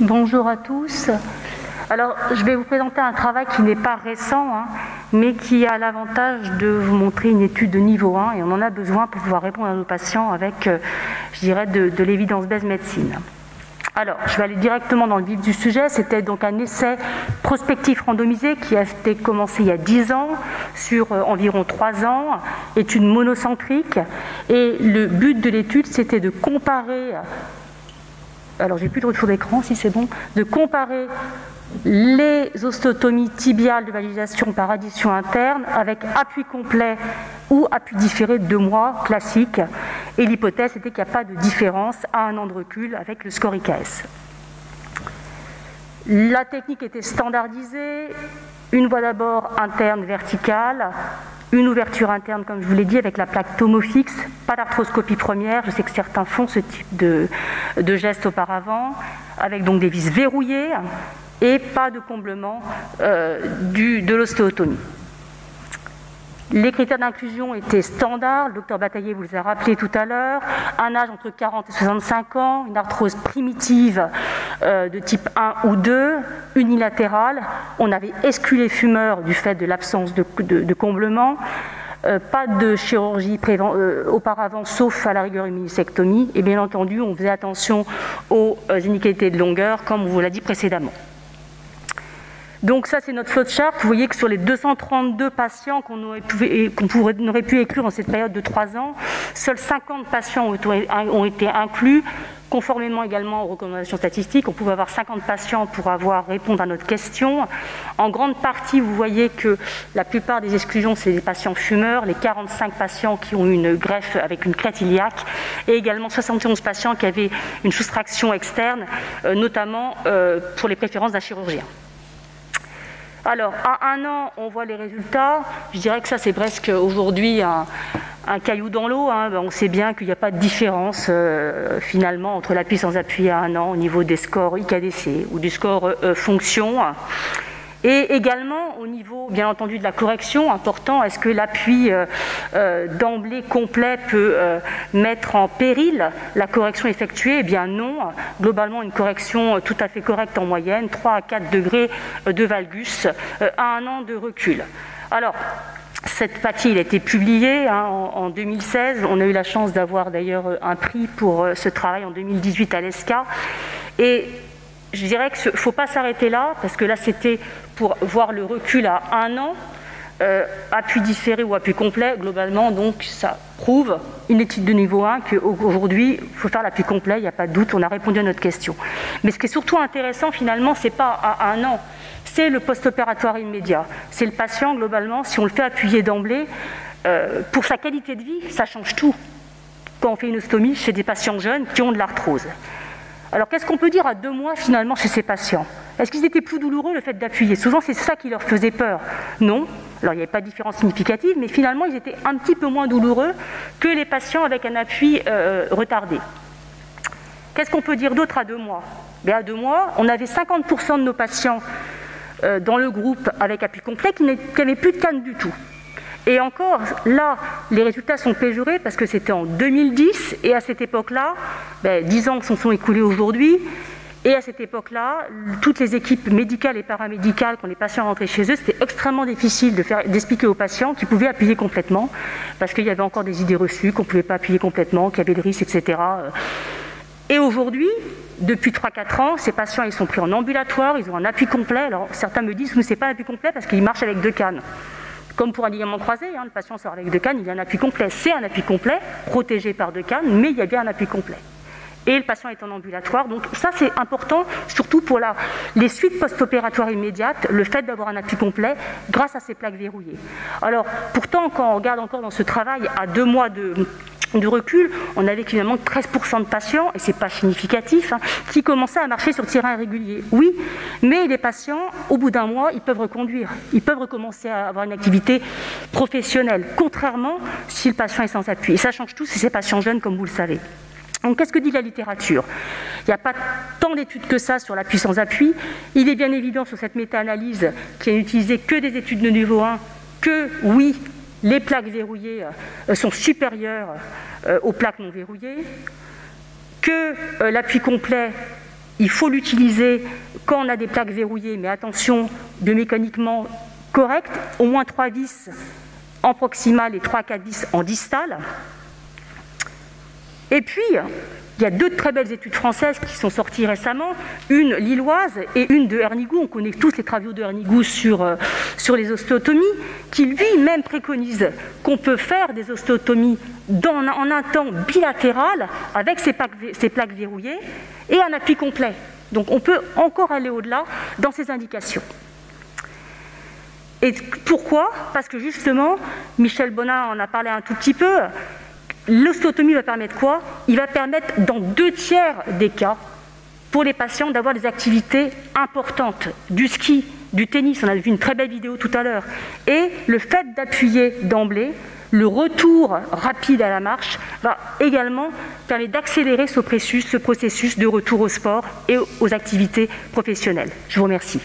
Bonjour à tous. Alors, je vais vous présenter un travail qui n'est pas récent, mais qui a l'avantage de vous montrer une étude de niveau 1, et on en a besoin pour pouvoir répondre à nos patients avec, je dirais, de l'évidence-based médecine. Alors, je vais aller directement dans le vif du sujet. C'était donc un essai prospectif randomisé qui a été commencé il y a 10 ans, sur environ 3 ans, étude monocentrique, et le but de l'étude, c'était de comparer... Alors, j'ai plus de retour d'écran, si c'est bon, de comparer les ostéotomies tibiales de validation par addition interne avec appui complet ou appui différé de 2 mois classique. Et l'hypothèse était qu'il n'y a pas de différence à 1 an de recul avec le score IKS. La technique était standardisée, une voie d'abord interne verticale, une ouverture interne, comme je vous l'ai dit, avec la plaque Tomofix, pas d'arthroscopie première, je sais que certains font ce type de geste auparavant, avec donc des vis verrouillées et pas de comblement de l'ostéotomie. Les critères d'inclusion étaient standards, le docteur Bataillé vous les a rappelés tout à l'heure, un âge entre 40 et 65 ans, une arthrose primitive de type 1 ou 2, unilatérale, on avait exclu les fumeurs du fait de l'absence de comblement, pas de chirurgie auparavant, sauf à la rigueur une mini-sectomie, et bien entendu on faisait attention aux inégalités de longueur, comme on vous l'a dit précédemment. Donc ça, c'est notre flowchart. Vous voyez que sur les 232 patients qu'on aurait pu inclure dans cette période de 3 ans, seuls 50 patients ont été inclus, conformément également aux recommandations statistiques. On pouvait avoir 50 patients pour répondre à notre question. En grande partie, vous voyez que la plupart des exclusions, c'est des patients fumeurs, les 45 patients qui ont eu une greffe avec une crête iliaque, et également 71 patients qui avaient une soustraction externe, notamment pour les préférences d'un chirurgien. Alors, à 1 an, on voit les résultats. Je dirais que ça, c'est presque aujourd'hui un caillou dans l'eau. On sait bien qu'il n'y a pas de différence, finalement, entre l'appui sans appui à 1 an au niveau des scores IKDC ou du score fonction. Et également au niveau, bien entendu, de la correction, important, est-ce que l'appui d'emblée complet peut mettre en péril la correction effectuée? Eh bien non, globalement une correction tout à fait correcte en moyenne, 3 à 4 degrés de valgus à 1 an de recul. Alors, cette papier, il a été publié en 2016, on a eu la chance d'avoir d'ailleurs un prix pour ce travail en 2018 à l'ESCA, et je dirais qu'il ne faut pas s'arrêter là, parce que là, c'était pour voir le recul à 1 an, appui différé ou appui complet, globalement, donc ça prouve une étude de niveau 1 qu'aujourd'hui, il faut faire l'appui complet, il n'y a pas de doute, on a répondu à notre question. Mais ce qui est surtout intéressant, finalement, ce n'est pas à 1 an, c'est le post-opératoire immédiat. C'est le patient, globalement, si on le fait appuyer d'emblée, pour sa qualité de vie, ça change tout. Quand on fait une ostéotomie chez des patients jeunes qui ont de l'arthrose. Alors, qu'est-ce qu'on peut dire à 2 mois, finalement, chez ces patients? Est-ce qu'ils étaient plus douloureux, le fait d'appuyer? Souvent, c'est ça qui leur faisait peur. Non. Alors, il n'y avait pas de différence significative, mais finalement, ils étaient un petit peu moins douloureux que les patients avec un appui retardé. Qu'est-ce qu'on peut dire d'autre à 2 mois? Bien, à 2 mois, on avait 50% de nos patients dans le groupe avec appui complet qui n'avaient plus de canne du tout. Et encore, là, les résultats sont péjorés parce que c'était en 2010, et à cette époque-là, 10 ans s'en sont écoulés aujourd'hui, et à cette époque-là, toutes les équipes médicales et paramédicales, quand les patients rentraient chez eux, c'était extrêmement difficile d'expliquer aux patients qu'ils pouvaient appuyer complètement, parce qu'il y avait encore des idées reçues, qu'on ne pouvait pas appuyer complètement, qu'il y avait le risque, etc. Et aujourd'hui, depuis 3-4 ans, ces patients ils sont pris en ambulatoire, ils ont un appui complet. Alors certains me disent que ce n'est pas un appui complet parce qu'ils marchent avec 2 cannes. Comme pour un ligament croisé, le patient sort avec 2 cannes, il y a un appui complet. C'est un appui complet, protégé par 2 cannes, mais il y a bien un appui complet. Et le patient est en ambulatoire. Donc ça, c'est important, surtout pour les suites post-opératoires immédiates, le fait d'avoir un appui complet grâce à ces plaques verrouillées. Alors, pourtant, quand on regarde encore dans ce travail, à 2 mois de recul, on avait finalement 13% de patients, et ce n'est pas significatif, qui commençaient à marcher sur terrain irrégulier. Oui, mais les patients, au bout d'1 mois, ils peuvent reconduire. Ils peuvent recommencer à avoir une activité professionnelle, contrairement si le patient est sans appui. Et ça change tout, c'est ces patients jeunes, comme vous le savez. Donc, qu'est-ce que dit la littérature? Il n'y a pas tant d'études que ça sur l'appui sans appui. Il est bien évident sur cette méta-analyse qui n'a utilisé que des études de niveau 1 que, oui, les plaques verrouillées sont supérieures aux plaques non verrouillées, que l'appui complet il faut l'utiliser quand on a des plaques verrouillées, mais attention, biomécaniquement correctes, au moins 3 vis en proximal et 3-4 vis en distal. Et puis, il y a 2 très belles études françaises qui sont sorties récemment, une lilloise et une de Hernigou. On connaît tous les travaux de Hernigou sur les ostéotomies, qui lui-même préconise qu'on peut faire des ostéotomies en un temps bilatéral avec ces plaques verrouillées et un appui complet. Donc on peut encore aller au-delà dans ces indications. Et pourquoi? Parce que justement, Michel Bonin en a parlé un tout petit peu, l'ostéotomie va permettre quoi? Il va permettre, dans 2/3 des cas, pour les patients d'avoir des activités importantes, du ski, du tennis, on a vu une très belle vidéo tout à l'heure, et le fait d'appuyer d'emblée, le retour rapide à la marche va également permettre d'accélérer ce processus de retour au sport et aux activités professionnelles. Je vous remercie.